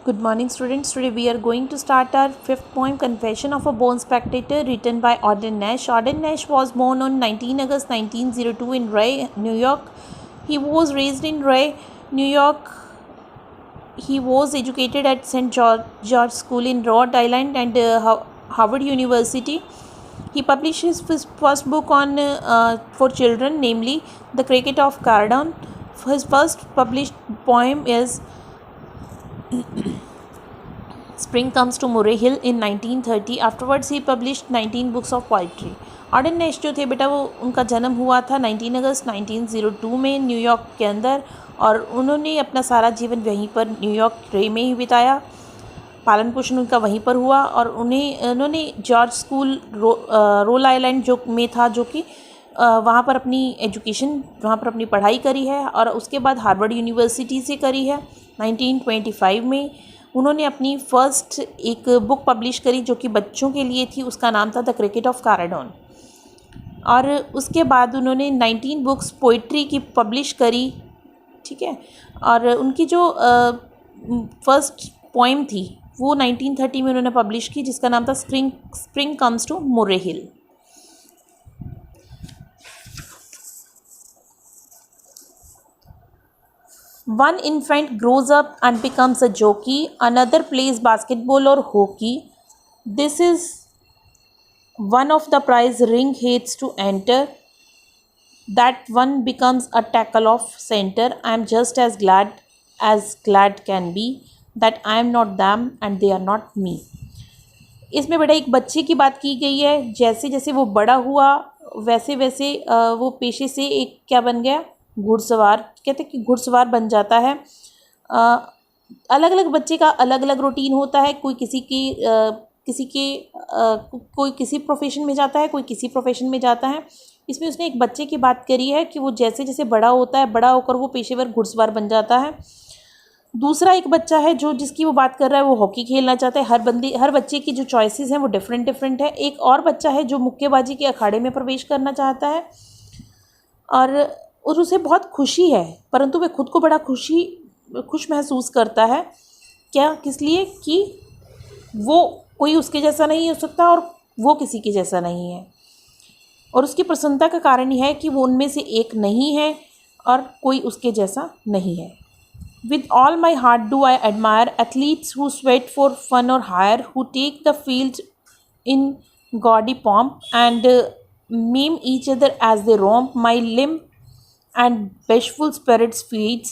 Good morning, students. Today we are going to start our fifth poem, Confession of a Born Spectator, written by Auden Nash. Auden Nash was born on 19 August 1902 in Rye, New York. He was raised in Rye, New York. He was educated at St. George School in Rhode Island and Harvard University. He published his first book on for children, namely The Cricket of Cardon. His first published poem is Spring Comes to Murray Hill in 1930. Afterwards he published 19 books of poetry. Odean नेश जो थे बेटा, वो उनका जन्म हुआ था 19 अगस्त 1902 में New York के अंदर, और उन्होंने अपना सारा जीवन वहीं पर न्यूयॉर्क रे में ही बिताया. पालन पोषण उनका वहीं पर हुआ और उन्होंने जॉर्ज स्कूल रोल आइलैंड जो में था, जो कि वहाँ पर अपनी एजुकेशन, वहाँ पर अपनी पढ़ाई करी है, और उसके बाद हार्वर्ड यूनिवर्सिटी से करी है. 1925 में उन्होंने अपनी फर्स्ट एक बुक पब्लिश करी जो कि बच्चों के लिए थी. उसका नाम था द क्रिकेट ऑफ कैराडॉन. और उसके बाद उन्होंने 19 बुक्स पोइट्री की पब्लिश करी. ठीक है. और उनकी जो फर्स्ट पोइम थी वो 1930 में उन्होंने पब्लिश की, जिसका नाम था spring comes to Murree hill. One infant grows up and becomes a jockey, another plays basketball or hockey. This is one of the prize ring hates to enter. That one becomes a tackle of center. I am just as glad can be that I am not them and they are not me. इसमें बेटा एक बच्चे की बात की गई है. जैसे जैसे वो बड़ा हुआ वैसे वैसे वो पेशे से एक क्या बन गया, घुड़सवार. कहते हैं कि घुड़सवार बन जाता है. अलग अलग बच्चे का अलग अलग रूटीन होता है. कोई किसी प्रोफेशन में जाता है, कोई किसी प्रोफेशन में जाता है. इसमें उसने एक बच्चे की बात करी है कि वो जैसे जैसे बड़ा होता है, बड़ा होकर वो पेशेवर घुड़सवार बन जाता है. दूसरा एक बच्चा है जो जिसकी वो बात कर रहा है, वो हॉकी खेलना चाहता है. हर बच्चे की जो चॉइसेस हैं वो डिफरेंट है. एक और बच्चा है जो मुक्केबाजी के अखाड़े में प्रवेश करना चाहता है और उसे बहुत खुशी है, परंतु वह खुद को बड़ा खुश महसूस करता है. किस लिए कि वो कोई उसके जैसा नहीं हो सकता और वो किसी के जैसा नहीं है. और उसकी प्रसन्नता का कारण यह है कि वो उनमें से एक नहीं है और कोई उसके जैसा नहीं है. With all my heart do I admire athletes who sweat for fun or hire, who take the field in gaudy pomp and meme each other as they romp. My limp and bashful spirits feeds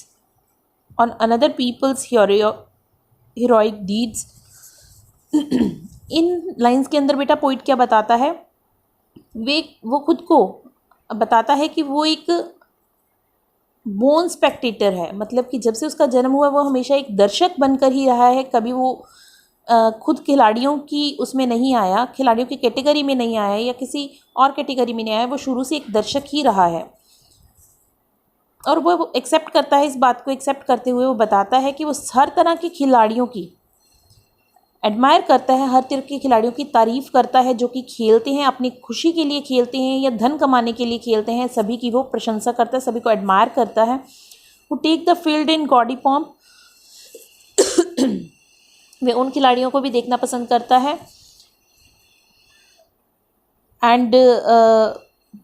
on another people's heroic deeds. In lines के अंदर बेटा poet क्या बताता है, वो खुद को बताता है कि वो एक बोर्न स्पेक्टेटर है. मतलब कि जब से उसका जन्म हुआ वो हमेशा एक दर्शक बनकर ही रहा है. कभी वो खुद खिलाड़ियों की उसमें नहीं आया, खिलाड़ियों की कैटेगरी में नहीं आया या किसी और कैटेगरी में नहीं आया. वो शुरू से एक दर्शक ही रहा है और वो एक्सेप्ट करता है. इस बात को एक्सेप्ट करते हुए वो बताता है कि वो हर तरह के खिलाड़ियों की एडमायर करता है, हर तरह के खिलाड़ियों की तारीफ़ करता है जो कि खेलते हैं, अपनी खुशी के लिए खेलते हैं या धन कमाने के लिए खेलते हैं. सभी की वो प्रशंसा करता है, सभी को एडमायर करता है. वो take the field in gaudy pomp, वे उन खिलाड़ियों को भी देखना पसंद करता है. And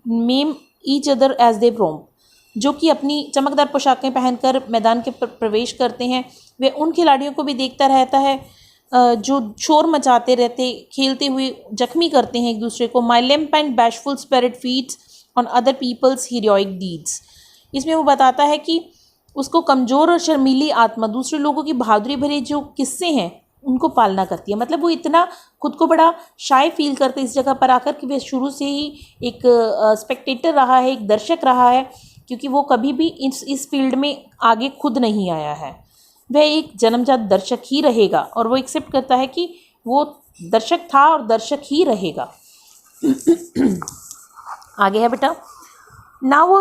maim each other as they roam, जो कि अपनी चमकदार पोशाकें पहनकर मैदान के प्रवेश करते हैं. वे उन खिलाड़ियों को भी देखता रहता है जो शोर मचाते रहते, खेलते हुए जख्मी करते हैं एक दूसरे को. My limp and bashful spirit feeds on other people's heroic deeds. इसमें वो बताता है कि उसको कमज़ोर और शर्मीली आत्मा दूसरे लोगों की बहादुरी भरे जो किस्से हैं उनको पालना करती है. मतलब वो इतना खुद को बड़ा शाय फील करते इस जगह पर आकर कि वह शुरू से ही एक स्पेक्टेटर रहा है, एक दर्शक रहा है, क्योंकि वो कभी भी इस फील्ड में आगे खुद नहीं आया है. वह एक जन्मजात दर्शक ही रहेगा और वो एक्सेप्ट करता है कि वो दर्शक था और दर्शक ही रहेगा. आगे है बेटा. Now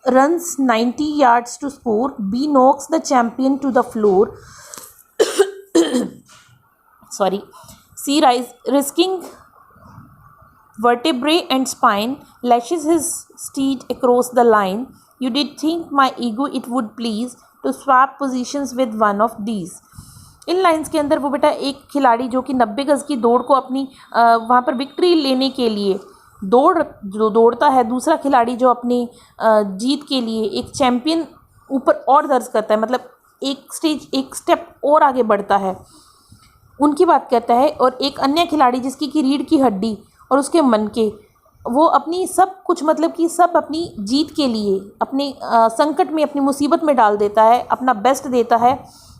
runs 90 yards to score, B knocks the champion to the floor. Sorry. C risking vertebrae and spine, lashes his steed across the line. You did think my ego it would please to swap positions with one of these. In lines के अंदर वो बेटा एक खिलाड़ी जो कि 90 गज़ की दौड़ को अपनी वहाँ पर विक्ट्री लेने के लिए दौड़ता है, दूसरा खिलाड़ी जो अपनी जीत के लिए एक चैम्पियन ऊपर और दर्ज करता है, मतलब एक स्टेप और आगे बढ़ता है, उनकी बात करता है। और एक अन्य खिलाड़ी जिसकी कि रीढ़ की हड्डी और उसके मन के, वो अपनी सब कुछ, मतलब कि सब अपनी जीत के लिए अपने संकट में, अपनी मुसीबत में डाल देता है, अपना बेस्ट देता है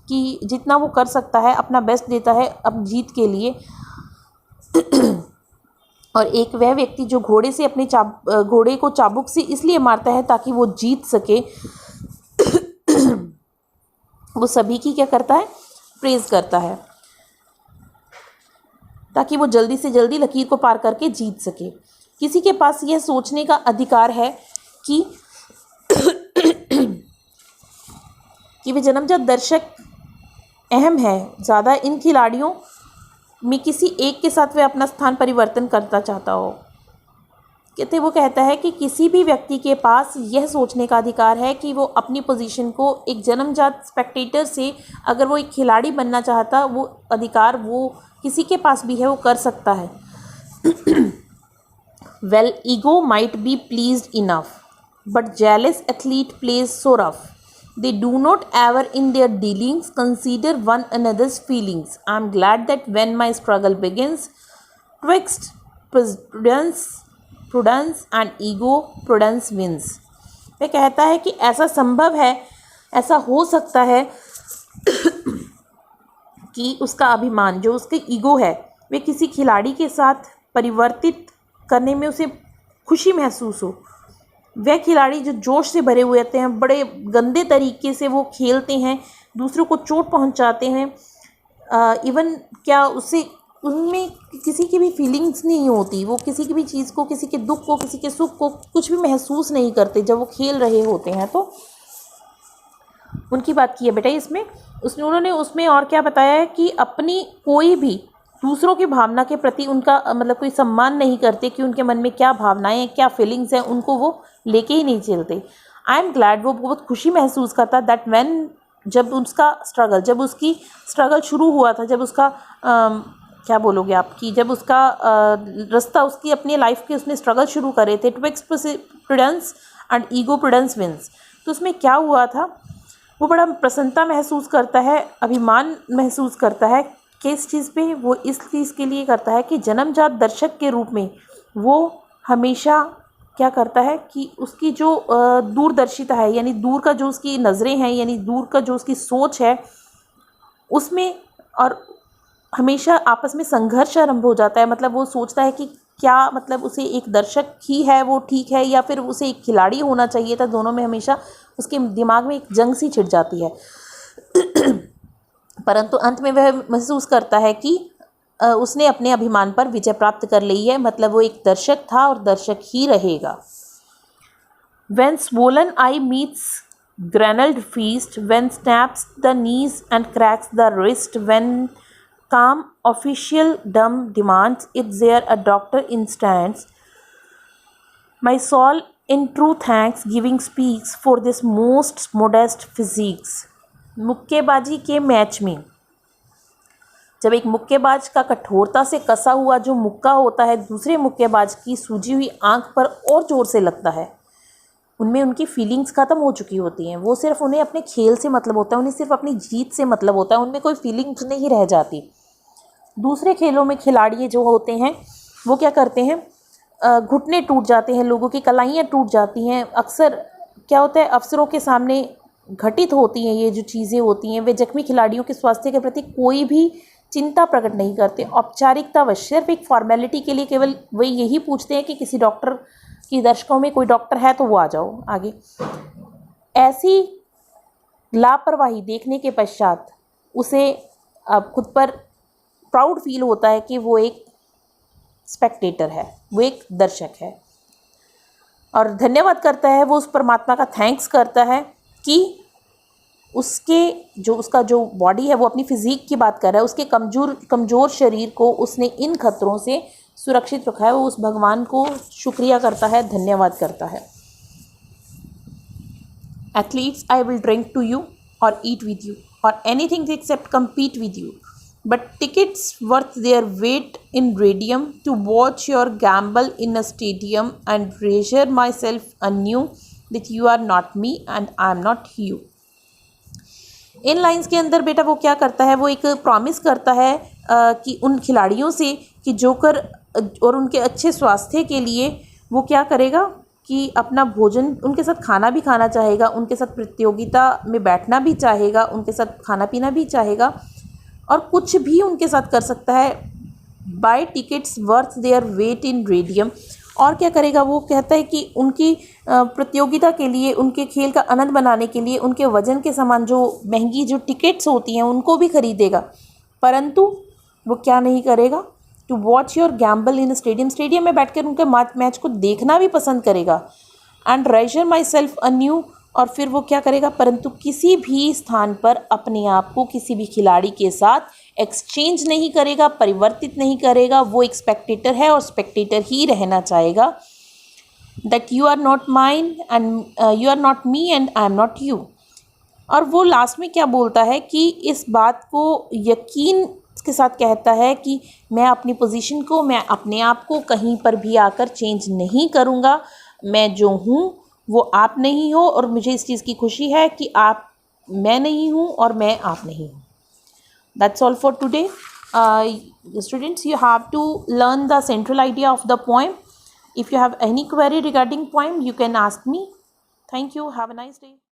कि जितना वो कर सकता है अपना बेस्ट देता है अब जीत के लिए। और एक वह व्यक्ति जो घोड़े से अपने घोड़े को चाबुक से इसलिए मारता है ताकि वो जीत सके। वो सभी की क्या करता है, प्रेज़ करता है, ताकि वो जल्दी से जल्दी लकीर को पार करके जीत सके। किसी के पास यह सोचने का अधिकार है कि वे जन्मजात दर्शक अहम है ज़्यादा, इन खिलाड़ियों में किसी एक के साथ वह अपना स्थान परिवर्तन करना चाहता हो। वो कहता है कि किसी भी व्यक्ति के पास यह सोचने का अधिकार है कि वो अपनी पोजीशन को एक जन्मजात स्पेक्टेटर से, अगर वो एक खिलाड़ी बनना चाहता, वो अधिकार वो किसी के पास भी है, वो कर सकता है। Well, ego might be pleased enough, but jealous athlete plays so rough. They do not ever in their dealings consider one another's feelings. I am glad that when my struggle begins, twixt prudence and ego, prudence wins. वह कहता है कि ऐसा संभव है, ऐसा हो सकता है कि उसका अभिमान, जो उसके ईगो है, वे किसी खिलाड़ी के साथ परिवर्तित करने में उसे खुशी महसूस हो। वह खिलाड़ी जो जोश से भरे हुए होते हैं, बड़े गंदे तरीके से वो खेलते हैं, दूसरों को चोट पहुंचाते हैं, इवन क्या उससे उनमें किसी की भी फीलिंग्स नहीं होती, वो किसी की भी चीज़ को, किसी के दुख को, किसी के सुख को कुछ भी महसूस नहीं करते जब वो खेल रहे होते हैं। तो उनकी बात की है बेटा इसमें। उन्होंने उसमें और क्या बताया है कि अपनी कोई भी दूसरों की भावना के प्रति उनका मतलब कोई सम्मान नहीं करते कि उनके मन में क्या भावनाएं हैं, क्या फीलिंग्स हैं, उनको वो लेके ही नहीं चलते। आई एम ग्लैड, वो बहुत खुशी महसूस करता दैट व्हेन, जब उसकी स्ट्रगल शुरू हुआ था, जब उसका क्या बोलोगे आप, कि जब उसका रास्ता, उसकी अपनी लाइफ के उसने स्ट्रगल शुरू करे थे, twixt prudence and ego, prudence wins. तो उसमें क्या हुआ था, वो बड़ा प्रसन्नता महसूस करता है, अभिमान महसूस करता है। किस चीज़ पे? वो इस चीज़ के लिए करता है कि जन्मजात दर्शक के रूप में वो हमेशा क्या करता है कि उसकी जो दूरदर्शिता है, यानी दूर का जो उसकी नज़रें हैं, यानी दूर का जो उसकी सोच है, उसमें और हमेशा आपस में संघर्ष आरंभ हो जाता है। मतलब वो सोचता है कि क्या, मतलब उसे एक दर्शक ही है वो ठीक है, या फिर उसे एक खिलाड़ी होना चाहिए था। दोनों में हमेशा उसके दिमाग में एक जंग सी छिड़ जाती है। परंतु अंत में वह महसूस करता है कि उसने अपने अभिमान पर विजय प्राप्त कर ली है, मतलब वो एक दर्शक था और दर्शक ही रहेगा। When swollen eye meets granuled feast, when snaps the knees and cracks the wrist, when calm official dumb demands it there a doctor instants, my soul in true thanks giving speaks for this most modest physiques. मुक्केबाजी के match में जब एक मुक्केबाज का कठोरता से कसा हुआ जो मुक्का होता है दूसरे मुक्केबाज की सूजी हुई आंख पर और जोर से लगता है, उनमें उनकी फीलिंग्स ख़त्म हो चुकी होती हैं। वो सिर्फ, उन्हें अपने खेल से मतलब होता है, उन्हें सिर्फ अपनी जीत से मतलब होता है, उनमें कोई फीलिंग्स नहीं रह जाती। दूसरे खेलों में खिलाड़ी जो होते हैं वो क्या करते हैं, घुटने टूट जाते हैं, लोगों की कलाइयाँ टूट जाती हैं। अक्सर क्या होता है, अफसरों के सामने घटित होती हैं ये जो चीज़ें होती हैं। वे जख्मी खिलाड़ियों के स्वास्थ्य के प्रति कोई भी चिंता प्रकट नहीं करते। औपचारिकता सिर्फ एक फॉर्मेलिटी के लिए केवल वे यही पूछते हैं कि किसी डॉक्टर की, दर्शकों में कोई डॉक्टर है तो वो आ जाओ आगे। ऐसी लापरवाही देखने के पश्चात उसे अब खुद पर प्राउड फील होता है कि वो एक स्पेक्टेटर है, वो एक दर्शक है, और धन्यवाद करता है। वो उस परमात्मा का थैंक्स करता है कि उसका जो बॉडी है, वो अपनी फिज़ीक की बात कर रहा है, उसके कमज़ोर शरीर को उसने इन खतरों से सुरक्षित रखा है। वो उस भगवान को शुक्रिया करता है, धन्यवाद करता है। Athletes, I will drink to you और eat with you. or anything except compete with you, but tickets worth their weight in radium to watch your gamble in a stadium and reassure myself anew that you are not me and I am not you. In lines के अंदर बेटा वो क्या करता है, वो एक promise करता है कि उन खिलाड़ियों से कि जोकर और उनके अच्छे स्वास्थ्य के लिए वो क्या करेगा कि अपना भोजन उनके साथ खाना भी खाना चाहेगा, उनके साथ प्रतियोगिता में बैठना भी चाहेगा, उनके साथ खाना पीना भी चाहेगा और कुछ भी उनके साथ कर सकता है। Buy tickets worth their weight in radium, और क्या करेगा, वो कहता है कि उनकी प्रतियोगिता के लिए, उनके खेल का आनंद बनाने के लिए उनके वजन के समान जो महंगी जो टिकट्स होती हैं उनको भी खरीदेगा, परंतु वो क्या नहीं करेगा, to watch your gamble in stadium, stadium में बैठकर उनके मैच को देखना भी पसंद करेगा। And raise myself anew, और फिर वो क्या करेगा, परंतु किसी भी स्थान पर अपने आप को किसी भी खिलाड़ी के साथ एक्सचेंज नहीं करेगा, परिवर्तित नहीं करेगा। वो एक स्पेक्टेटर है और स्पेक्टेटर ही रहना चाहेगा। That you are not mine and you are not me and I am not you. और वो लास्ट में क्या बोलता है कि इस बात को यकीन के साथ कहता है कि मैं अपनी पोजीशन को, मैं अपने आप को कहीं पर भी आकर चेंज नहीं करूँगा। मैं जो हूँ वो आप नहीं हो, और मुझे इस चीज़ की खुशी है कि आप मैं नहीं हूँ और मैं आप नहीं हूँ। That's all for today. Students, you have to learn the central idea of the poem. If you have any query regarding poem, you can ask me. Thank you. Have a nice day.